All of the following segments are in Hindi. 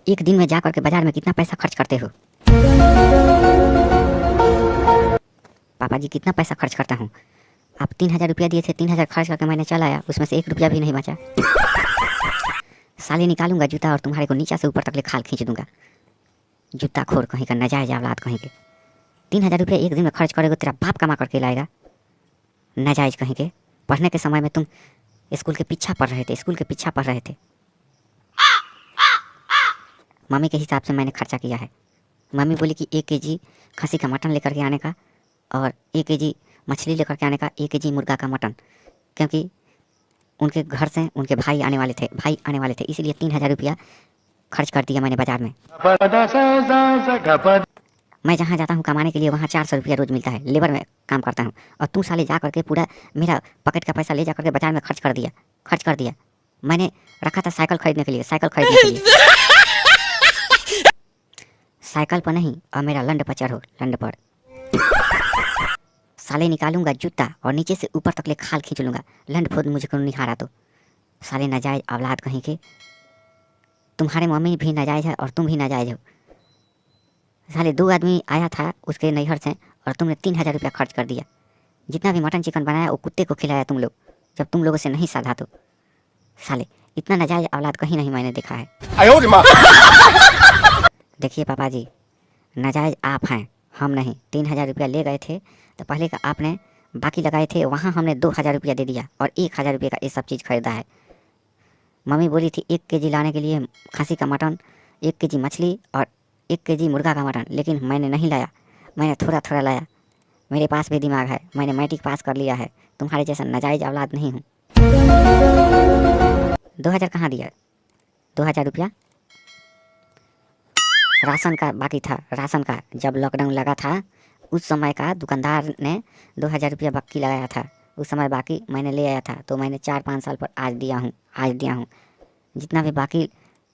एक दिन में जा करके बाजार में कितना पैसा खर्च करते हो? पापा जी कितना पैसा खर्च करता हूँ? आप 3,000 रुपया दिए थे, 3,000 खर्च करके मैंने चला आया, उसमें से 1 रुपया भी नहीं बचा। साले निकालूंगा जूता और तुम्हारे को नीचे से ऊपर तक ले खाल खींच दूंगा। जूता खोर कहीं का, नाजायज औलाद कहीं के। 3,000 रुपया एक दिन में खर्च करेगा, तेरा बाप कमा करके लाएगा। नाजायज कहीं के। पढ़ने के समय में तुम स्कूल के पीछा पढ़ रहे थे। मम्मी के हिसाब से मैंने खर्चा किया है। मम्मी बोली कि 1 केजी खसी का मटन लेकर के आने का और 1 केजी मछली लेकर के आने का, 1 केजी मुर्गा का मटन, क्योंकि उनके घर से उनके भाई आने वाले थे, इसलिए 3,000 रुपया खर्च कर दिया मैंने बाजार में। मैं जहाँ जाता हूँ कमाने के लिए वहाँ 400 रुपया रोज़ मिलता है, लेबर में काम करता हूँ, और तू साले जा करके पूरा मेरा पॉकेट का पैसा ले जा करके बाजार में खर्च कर दिया। मैंने रखा था साइकिल खरीदने के लिए, साइकिल पर नहीं, और मेरा लंड पर चढ़ो, लंड पर। साले निकालूंगा जूता और नीचे से ऊपर तक ले खाल खींच लूँगा, लंड फोद मुझको निहारा तो। साले नाजायज औलाद कहीं के। तुम्हारे मम्मी भी नाजायज है और तुम भी नाजायज हो। साले 2 आदमी आया था उसके नैहर से और तुमने 3,000 रुपया खर्च कर दिया। जितना भी मटन चिकन बनाया वो कुत्ते को खिलाया तुम लोग, जब तुम लोगों से नहीं साधा तो। साले इतना नाजायज औलाद कहीं नहीं मैंने देखा है। देखिए पापा जी, नाजायज आप हैं, हम नहीं। 3,000 रुपया ले गए थे तो पहले का आपने बाकी लगाए थे, वहाँ हमने 2,000 रुपया दे दिया और 1,000 रुपये का ये सब चीज़ खरीदा है। मम्मी बोली थी 1 केजी लाने के लिए खसी का मटन, 1 केजी मछली और 1 केजी मुर्गा का मटन, लेकिन मैंने नहीं लाया, मैंने थोड़ा थोड़ा लाया। मेरे पास भी दिमाग है, मैंने मैट्रिक पास कर लिया है, तुम्हारे जैसा नाजायज औलाद नहीं हूँ। 2,000 कहाँ दिया? 2,000 रुपया राशन का बाकी था, राशन का। जब लॉकडाउन लगा था उस समय का दुकानदार ने 2,000 रुपया बाकी लगाया था, उस समय बाकी मैंने ले आया था, तो मैंने 4-5 साल पर आज दिया हूँ। जितना भी बाकी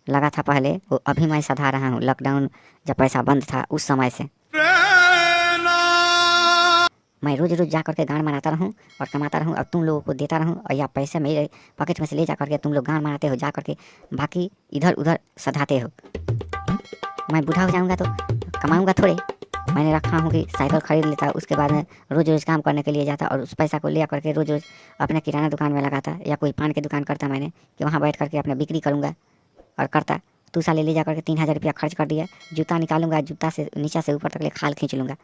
लगा था पहले वो अभी मैं सधा रहा हूँ, लॉकडाउन जब पैसा बंद था उस समय से। मैं रोज़ जा करके गान मनाता रहूँ और कमाता रहूँ और तुम लोगों को देता रहूँ, और या पैसे मेरे पॉकेट में से ले जा करके तुम लोग गान मनाते हो, जा करके बाकी इधर उधर सधाते हो। मैं बूढ़ा हो जाऊँगा तो कमाऊँगा थोड़े। मैंने रखा हूँ कि साइकिल खरीद लेता, उसके बाद में रोज़ काम करने के लिए जाता और उस पैसा को ले करके रोज़ अपने किराना दुकान में लगाता या कोई पान की दुकान करता मैंने, कि वहाँ बैठ करके अपने बिक्री करूँगा और करता। तू साले ले जा करके 3,000 रुपया खर्च कर दिया। जूता निकालूंगा, जूता से नीचे से ऊपर तक ले खाल खींच लूँगा।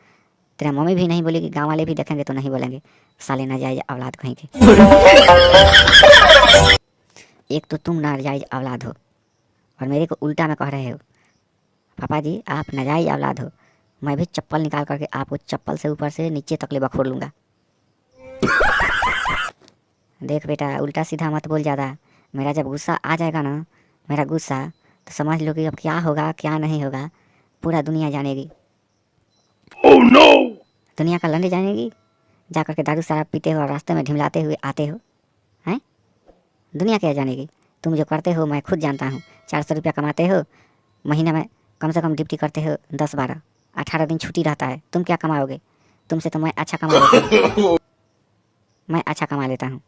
तेरा मम्मी भी नहीं बोलेगी, गाँव वाले भी देखेंगे तो नहीं बोलेंगे, साले नाजायज औलाद कहीं के। एक तो तुम नाजायज औलाद हो और मेरे को उल्टा में कह रहे हो। पापा जी आप नाजायज औलाद हो, मैं भी चप्पल निकाल करके आपको चप्पल से ऊपर से नीचे तक ले बखोर लूँगा। देख बेटा, उल्टा सीधा मत बोल ज़्यादा। मेरा जब गुस्सा आ जाएगा ना, मेरा गुस्सा, तो समझ लो कि अब क्या होगा क्या नहीं होगा पूरा दुनिया जानेगी। Oh no! दुनिया का लंडे जानेगी। जा करके दारू शराब पीते हो और रास्ते में ढिमलाते हुए आते हो, हैं? दुनिया क्या जानेगी? तुम जो करते हो मैं खुद जानता हूँ। 400 रुपया कमाते हो, महीने में कम से कम ड्यूटी करते हो 10-12, 18 दिन छुट्टी रहता है। तुम क्या कमाओगे? तुमसे तो मैं अच्छा कमा लेता हूँ। मैं अच्छा कमा लेता हूँ।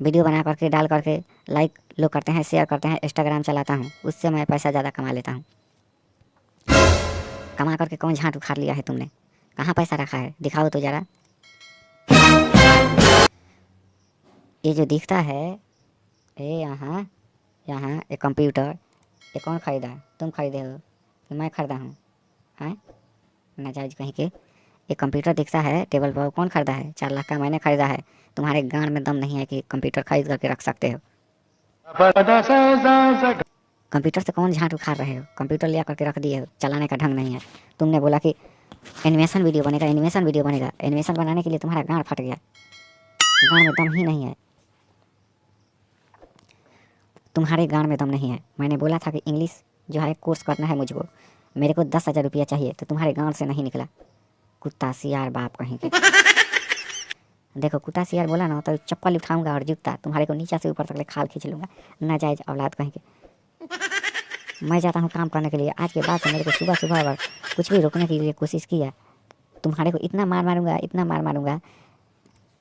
वीडियो बना करके डाल करके लाइक लोग करते हैं, शेयर करते हैं, इंस्टाग्राम चलाता हूँ, उससे मैं पैसा ज़्यादा कमा लेता हूँ। कमा करके कौन झांट उखाड़ लिया है तुमने? कहाँ पैसा रखा है? दिखाओ तो ज़रा। ये जो दिखता है, ये यहाँ ये कंप्यूटर, ये कौन ख़रीदा? तुम खरीदे हो कि मैं ख़रीदा हूँ? हैं नाजायज कहीं के। ये कंप्यूटर दिखता है टेबल पर, कौन ख़रीदा है? 4 लाख का मैंने ख़रीदा है। तुम्हारे गांड में दम नहीं है कि कंप्यूटर खरीद करके रख सकते हो। कंप्यूटर से कौन झांट उखाड़ रहे हो? कंप्यूटर ले करके रख दिए हो, चलाने का ढंग नहीं है। तुमने बोला कि एनिमेशन वीडियो बनेगा, एनिमेशन बनाने के लिए तुम्हारा गांड फट गया। गांड में दम ही नहीं है, तुम्हारे गांड में दम नहीं है। मैंने बोला था कि इंग्लिश जो है कोर्स करना है मुझको, मेरे को 10,000 रुपया चाहिए, तो तुम्हारे गांड से नहीं निकला। कुत्ता सियार बाप कहीं के। देखो कुत्ता सियार बोला ना तो चप्पल उठाऊंगा और जूता तुम्हारे को नीचे से ऊपर तक ले खाल खींच लूँगा। नाजायज औलाद कहीं के। मैं जाता हूँ काम करने के लिए। आज के बाद से मेरे को सुबह अगर कुछ भी रोकने के लिए कोशिश किया, तुम्हारे को इतना मार मारूंगा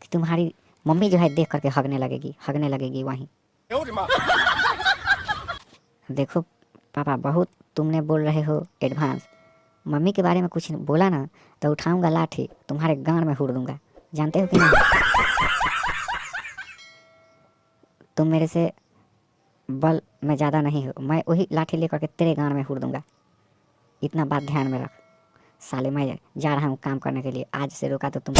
कि तुम्हारी मम्मी जो है देख करके हगने लगेगी वहीं। देखो पापा बहुत तुमने बोल रहे हो एडवांस। मम्मी के बारे में कुछ बोला ना तो उठाऊंगा लाठी तुम्हारे गांड में हुड़ दूंगा, जानते हो कि नहीं? तुम मेरे से बल में ज़्यादा नहीं हो, मैं वही लाठी लेकर के तेरे गांड में हुड़ दूंगा। इतना बात ध्यान में रख। साले मैं जा रहा हूँ काम करने के लिए, आज से रोका तो तुम